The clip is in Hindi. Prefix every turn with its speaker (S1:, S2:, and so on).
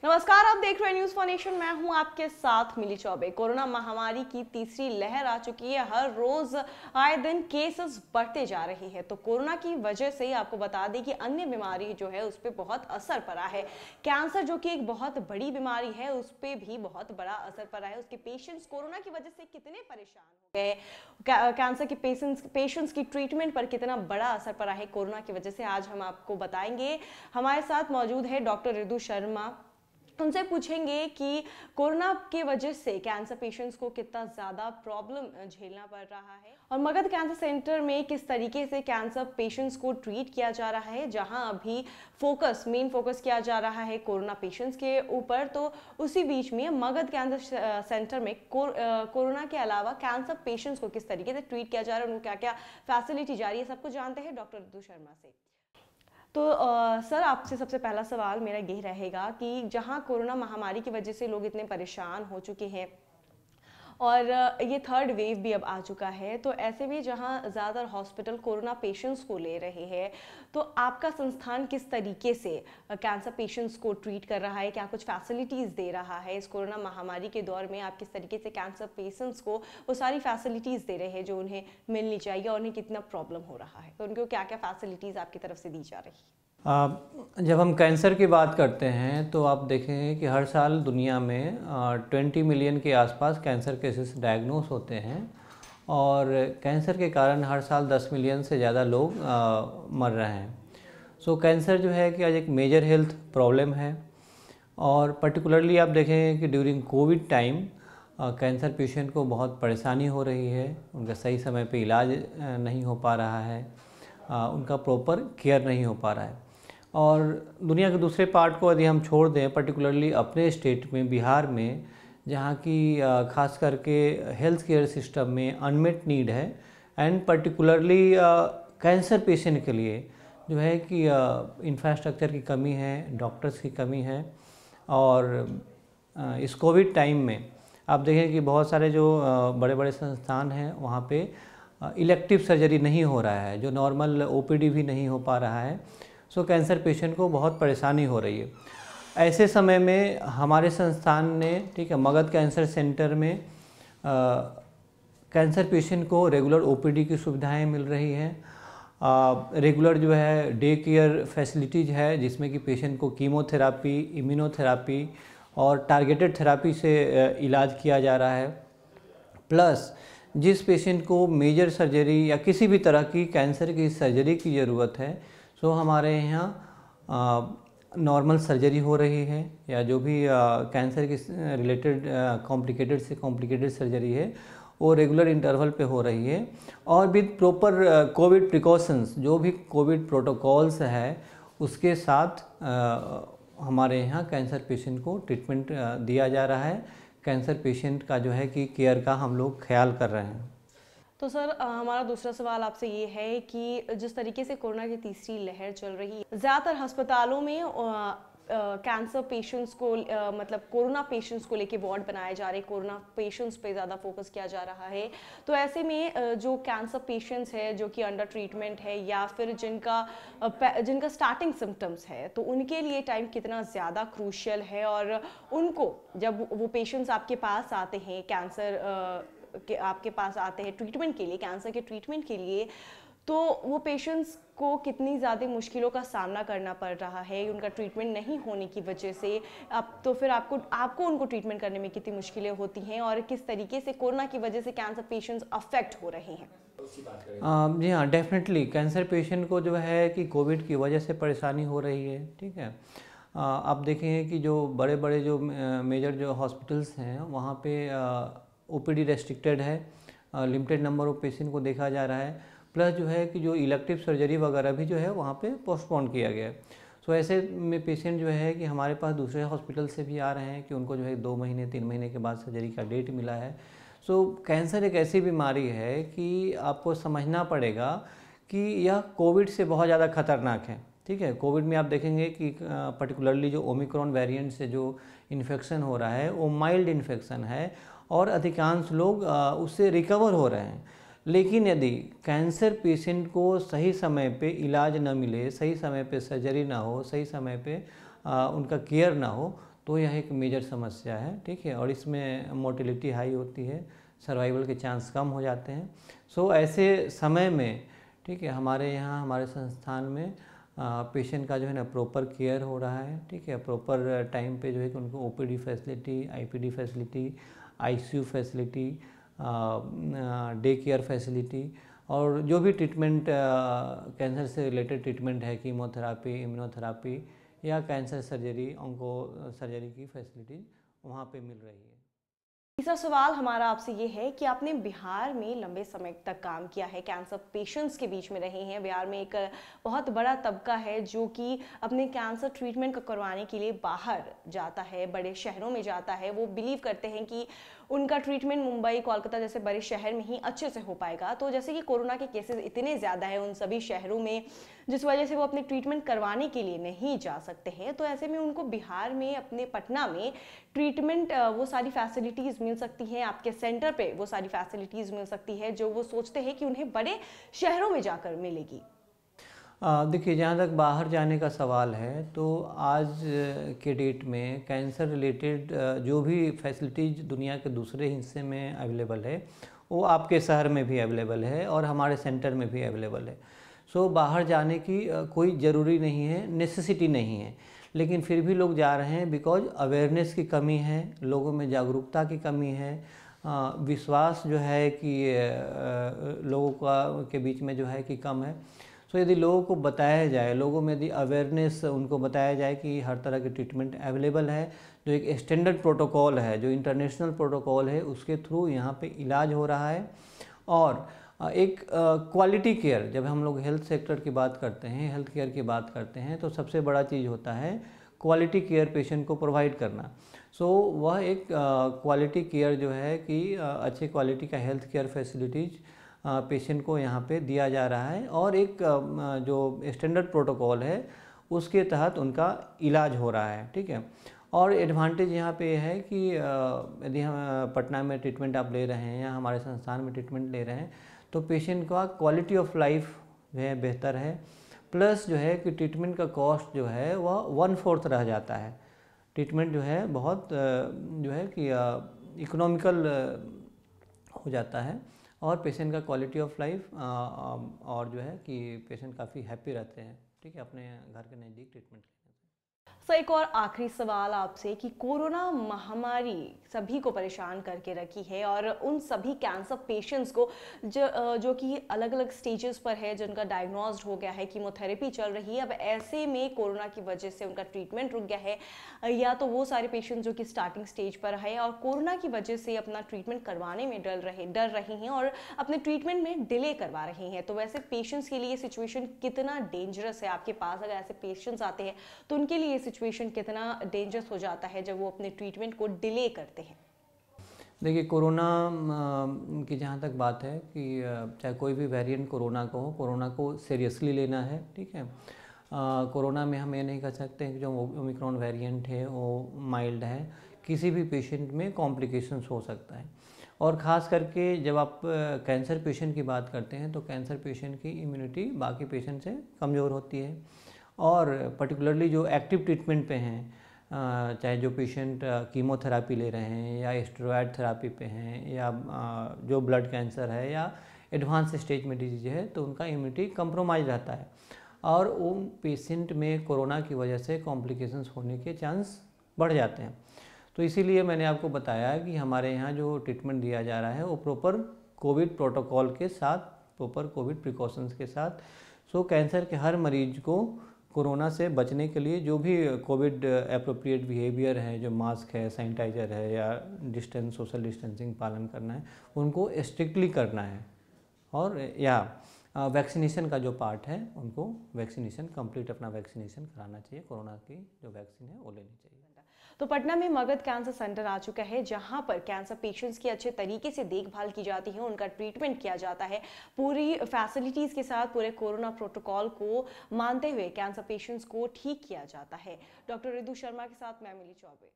S1: नमस्कार, आप देख रहे हैं न्यूज फॉर नेशन। मैं हूं आपके साथ मिली चौबे। कोरोना महामारी की तीसरी लहर आ चुकी है। हर रोज आए दिन केसेस बढ़ते जा रहे हैं। तो कोरोना की वजह से आपको बता दें कि अन्य बीमारी जो है उस पर बहुत असर पड़ा है। कैंसर जो कि एक बहुत बड़ी बीमारी है, उस पर भी बहुत बड़ा असर पड़ा है। उसके पेशेंट्स कोरोना की वजह से कितने परेशान हो गए, कैंसर के पेशेंट्स की ट्रीटमेंट पर कितना बड़ा असर पड़ा है कोरोना की वजह से, आज हम आपको बताएंगे। हमारे साथ मौजूद है डॉक्टर रिदु शर्मा। उनसे पूछेंगे कि कोरोना की वजह से कैंसर पेशेंट्स को कितना ज़्यादा प्रॉब्लम झेलना पड़ रहा है और मगध कैंसर सेंटर में किस तरीके से कैंसर पेशेंट्स को ट्रीट किया जा रहा है, जहां अभी मेन फोकस किया जा रहा है कोरोना पेशेंट्स के ऊपर। तो उसी बीच में मगध कैंसर सेंटर में कोरोना के अलावा कैंसर पेशेंट्स को किस तरीके से ट्रीट किया जा रहा है, उनको क्या क्या फैसिलिटी जा रही है, सब कुछ जानते हैं डॉक्टर रिदु शर्मा से। तो सर, आपसे सबसे पहला सवाल मेरा यही रहेगा कि जहां कोरोना महामारी की वजह से लोग इतने परेशान हो चुके हैं और ये थर्ड वेव भी अब आ चुका है, तो ऐसे में जहां ज़्यादातर हॉस्पिटल कोरोना पेशेंट्स को ले रहे हैं, तो आपका संस्थान किस तरीके से कैंसर पेशेंट्स को ट्रीट कर रहा है, क्या कुछ फैसिलिटीज़ दे रहा है इस कोरोना महामारी के दौर में? आप किस तरीके से कैंसर पेशेंट्स को वो सारी फैसिलिटीज़ दे रहे हैं जो उन्हें मिलनी चाहिए और उन्हें कितना प्रॉब्लम हो रहा है, तो उनको क्या क्या फैसिलिटीज़ आपकी तरफ से दी जा रही है?
S2: जब हम कैंसर की बात करते हैं तो आप देखेंगे कि हर साल दुनिया में 20 मिलियन के आसपास कैंसर केसेस डायग्नोस होते हैं और कैंसर के कारण हर साल 10 मिलियन से ज़्यादा लोग मर रहे हैं। सो कैंसर जो है कि आज एक मेजर हेल्थ प्रॉब्लम है और पर्टिकुलरली आप देखेंगे कि during Covid time cancer patient को बहुत परेशानी हो रही है। उनका सही समय पे इलाज नहीं हो पा रहा है, उनका प्रॉपर केयर नहीं हो पा रहा है। और दुनिया के दूसरे पार्ट को यदि हम छोड़ दें, पर्टिकुलरली अपने स्टेट में बिहार में, जहाँ की खास करके हेल्थ केयर सिस्टम में अनमेट नीड है एंड पर्टिकुलरली कैंसर पेशेंट के लिए जो है कि इंफ्रास्ट्रक्चर की कमी है, डॉक्टर्स की कमी है। और इस कोविड टाइम में आप देखें कि बहुत सारे जो बड़े बड़े संस्थान हैं वहाँ पे इलेक्टिव सर्जरी नहीं हो रहा है, जो नॉर्मल ओपीडी भी नहीं हो पा रहा है। सो कैंसर पेशेंट को बहुत परेशानी हो रही है। ऐसे समय में हमारे संस्थान ने मगध कैंसर सेंटर में कैंसर पेशेंट को रेगुलर ओपीडी की सुविधाएं मिल रही हैं। रेगुलर जो है डे केयर फैसिलिटीज़ है जिसमें कि पेशेंट को कीमोथेरापी, इम्यूनोथेरापी और टारगेटेड थेरापी से इलाज किया जा रहा है। प्लस जिस पेशेंट को मेजर सर्जरी या किसी भी तरह की कैंसर की सर्जरी की ज़रूरत है, सो हमारे यहाँ नॉर्मल सर्जरी हो रही है या जो भी कैंसर के रिलेटेड कॉम्प्लिकेटेड से कॉम्प्लिकेटेड सर्जरी है वो रेगुलर इंटरवल पे हो रही है। और विद प्रॉपर कोविड प्रिकॉशंस, जो भी कोविड प्रोटोकॉल्स है उसके साथ हमारे यहाँ कैंसर पेशेंट को ट्रीटमेंट दिया जा रहा है। कैंसर पेशेंट का जो है कि केयर का हम लोग ख्याल कर रहे हैं।
S1: तो सर, हमारा दूसरा सवाल आपसे ये है कि जिस तरीके से कोरोना की तीसरी लहर चल रही है, ज़्यादातर अस्पतालों में कैंसर पेशेंट्स को मतलब कोरोना पेशेंट्स को लेके वार्ड बनाए जा रहे हैं, कोरोना पेशेंट्स पे ज़्यादा फोकस किया जा रहा है। तो ऐसे में जो कैंसर पेशेंट्स है जो कि अंडर ट्रीटमेंट है या फिर जिनका स्टार्टिंग सिम्टम्स है, तो उनके लिए टाइम कितना ज़्यादा क्रूशियल है और उनको जब वो पेशेंट्स आपके पास आते हैं आपके पास आते हैं ट्रीटमेंट के लिए, कैंसर के ट्रीटमेंट के लिए, तो वो पेशेंट्स को कितनी ज़्यादा मुश्किलों का सामना करना पड़ रहा है उनका ट्रीटमेंट नहीं होने की वजह से। अब तो फिर आपको उनको ट्रीटमेंट करने में कितनी मुश्किलें होती हैं और किस तरीके से कोरोना की वजह से कैंसर पेशेंट्स अफेक्ट हो रहे हैं?
S2: जी हाँ, डेफिनेटली कैंसर पेशेंट को जो है कि कोविड की वजह से परेशानी हो रही है। ठीक है, आप देखेंगे कि जो बड़े बड़े जो मेजर जो हॉस्पिटल्स हैं वहाँ पे ओपीडी रेस्ट्रिक्टेड है, लिमिटेड नंबर ऑफ पेशेंट को देखा जा रहा है। प्लस जो है कि जो इलेक्टिव सर्जरी वगैरह भी जो है वहाँ पे पोस्टपोन किया गया है। सो ऐसे में पेशेंट जो है कि हमारे पास दूसरे हॉस्पिटल से भी आ रहे हैं कि उनको जो है 2 महीने 3 महीने के बाद सर्जरी का डेट मिला है। सो कैंसर एक ऐसी बीमारी है कि आपको समझना पड़ेगा कि यह कोविड से बहुत ज़्यादा खतरनाक है। ठीक है, कोविड में आप देखेंगे कि पर्टिकुलरली जो ओमिक्रॉन वेरिएंट से जो इन्फेक्शन हो रहा है वो माइल्ड इन्फेक्शन है और अधिकांश लोग उससे रिकवर हो रहे हैं। लेकिन यदि कैंसर पेशेंट को सही समय पे इलाज न मिले, सही समय पे सर्जरी ना हो, सही समय पे उनका केयर ना हो, तो यह एक मेजर समस्या है, ठीक है। और इसमें मोर्टेलिटी हाई होती है, सर्वाइवल के चांस कम हो जाते हैं। सो ऐसे समय में, ठीक है, हमारे यहाँ हमारे संस्थान में पेशेंट का जो है ना प्रॉपर केयर हो रहा है, ठीक है। प्रॉपर टाइम पे जो है कि उनको OPD facility, IPD facility, ICU facility, day care facility और जो भी ट्रीटमेंट कैंसर से रिलेटेड ट्रीटमेंट है, कीमोथेरापी, इम्यूनोथेरापी या कैंसर सर्जरी, ऑन्को सर्जरी की फैसिलिटी वहाँ पे मिल रही है।
S1: तीसरा सवाल हमारा आपसे ये है कि आपने बिहार में लंबे समय तक काम किया है, कैंसर पेशेंट्स के बीच में रहे हैं। बिहार में एक बहुत बड़ा तबका है जो कि अपने कैंसर ट्रीटमेंट को करवाने के लिए बाहर जाता है, बड़े शहरों में जाता है। वो बिलीव करते हैं कि उनका ट्रीटमेंट मुंबई, कोलकाता जैसे बड़े शहर में ही अच्छे से हो पाएगा। तो जैसे कि कोरोना के केसेस इतने ज़्यादा है उन सभी शहरों में, जिस वजह से वो अपने ट्रीटमेंट करवाने के लिए नहीं जा सकते हैं, तो ऐसे में उनको बिहार में, अपने पटना में ट्रीटमेंट वो सारी फैसिलिटीज़ मिल सकती हैं, आपके सेंटर पे वो सारी फैसिलिटीज़ मिल सकती है जो वो सोचते हैं कि उन्हें बड़े शहरों में जाकर मिलेगी।
S2: देखिए, जहाँ तक बाहर जाने का सवाल है, तो आज के डेट में कैंसर रिलेटेड जो भी फैसिलिटीज़ दुनिया के दूसरे हिस्से में अवेलेबल है, वो आपके शहर में भी अवेलेबल है और हमारे सेंटर में भी अवेलेबल है। सो बाहर जाने की कोई ज़रूरी नहीं है, नेसेसिटी नहीं है, लेकिन फिर भी लोग जा रहे हैं बिकॉज अवेयरनेस की कमी है, लोगों में जागरूकता की कमी है, विश्वास जो है कि लोगों का के बीच में जो है कि कम है। सो यदि लोगों को बताया जाए, लोगों में यदि अवेयरनेस उनको बताया जाए कि हर तरह की ट्रीटमेंट अवेलेबल है, जो एक स्टैंडर्ड प्रोटोकॉल है, जो इंटरनेशनल प्रोटोकॉल है, उसके थ्रू यहाँ पे इलाज हो रहा है। और एक क्वालिटी केयर, जब हम लोग हेल्थ सेक्टर की बात करते हैं, हेल्थ केयर की बात करते हैं, तो सबसे बड़ा चीज़ होता है क्वालिटी केयर पेशेंट को प्रोवाइड करना। सो वह एक क्वालिटी केयर जो है कि अच्छे क्वालिटी का हेल्थ केयर फैसिलिटीज़ पेशेंट को यहाँ पे दिया जा रहा है और एक जो स्टैंडर्ड प्रोटोकॉल है उसके तहत उनका इलाज हो रहा है, ठीक है। और एडवांटेज यहाँ पे है कि यदि हम पटना में ट्रीटमेंट आप ले रहे हैं या हमारे संस्थान में ट्रीटमेंट ले रहे हैं, तो पेशेंट का क्वालिटी ऑफ लाइफ जो है बेहतर है। प्लस जो है कि ट्रीटमेंट का कॉस्ट जो है वह 1/4 रह जाता है। ट्रीटमेंट जो है बहुत जो है कि इकोनॉमिकल हो जाता है और पेशेंट का क्वालिटी ऑफ लाइफ और जो है कि पेशेंट काफ़ी हैप्पी रहते हैं, ठीक है, अपने घर के नज़दीक ट्रीटमेंट लेने से।
S1: एक और आखिरी सवाल आपसे कि कोरोना महामारी सभी को परेशान करके रखी है और उन सभी कैंसर पेशेंट्स को जो कि अलग अलग स्टेजेस पर है, जिनका डायग्नोस्ड हो गया है, कीमोथेरेपी चल रही है, अब ऐसे में कोरोना की वजह से उनका ट्रीटमेंट रुक गया है, या तो वो सारे पेशेंट्स जो कि स्टार्टिंग स्टेज पर है और कोरोना की वजह से अपना ट्रीटमेंट करवाने में डर रहे हैं और अपने ट्रीटमेंट में डिले करवा रहे हैं। तो वैसे पेशेंट्स के लिए सिचुएशन कितना डेंजरस है? आपके पास अगर ऐसे पेशेंट्स आते हैं तो उनके लिए सिचुएशन कितना डेंजरस हो जाता है जब वो अपने ट्रीटमेंट को डिले करते हैं?
S2: देखिए, कोरोना की जहाँ तक बात है कि चाहे कोई भी वेरिएंट कोरोना को हो, कोरोना को सीरियसली लेना है, ठीक है। कोरोना में हम ये नहीं कह सकते कि जो ओमिक्रॉन वेरिएंट है वो माइल्ड है, किसी भी पेशेंट में कॉम्प्लिकेशंस हो सकता है। और ख़ास करके जब आप कैंसर पेशेंट की बात करते हैं तो कैंसर पेशेंट की इम्यूनिटी बाकी पेशेंट से कमज़ोर होती है और पर्टिकुलरली जो एक्टिव ट्रीटमेंट पे हैं, चाहे जो पेशेंट कीमोथेरापी ले रहे हैं या स्टेरॉयड थेरापी पे हैं या जो ब्लड कैंसर है या एडवांस स्टेज में डिजीज है, तो उनका इम्यूनिटी कंप्रोमाइज रहता है और उन पेशेंट में कोरोना की वजह से कॉम्प्लिकेशंस होने के चांस बढ़ जाते हैं। तो इसीलिए मैंने आपको बताया कि हमारे यहाँ जो ट्रीटमेंट दिया जा रहा है वो प्रॉपर कोविड प्रोटोकॉल के साथ, प्रॉपर कोविड प्रिकॉशंस के साथ। सो कैंसर के हर मरीज को कोरोना से बचने के लिए जो भी कोविड एप्रोप्रिएट बिहेवियर है, जो मास्क है, सैनिटाइज़र है या डिस्टेंस, सोशल डिस्टेंसिंग पालन करना है, उनको स्ट्रिक्टली करना है। और या वैक्सीनेशन का जो पार्ट है, उनको वैक्सीनेशन कंप्लीट अपना वैक्सीनेशन कराना चाहिए। कोरोना की जो वैक्सीन है वो लेनी चाहिए।
S1: तो पटना में मगध कैंसर सेंटर आ चुका है, जहां पर कैंसर पेशेंट्स की अच्छे तरीके से देखभाल की जाती है, उनका ट्रीटमेंट किया जाता है पूरी फैसिलिटीज के साथ, पूरे कोरोना प्रोटोकॉल को मानते हुए कैंसर पेशेंट्स को ठीक किया जाता है। डॉक्टर रिदु शर्मा के साथ मैं मिली चौबे।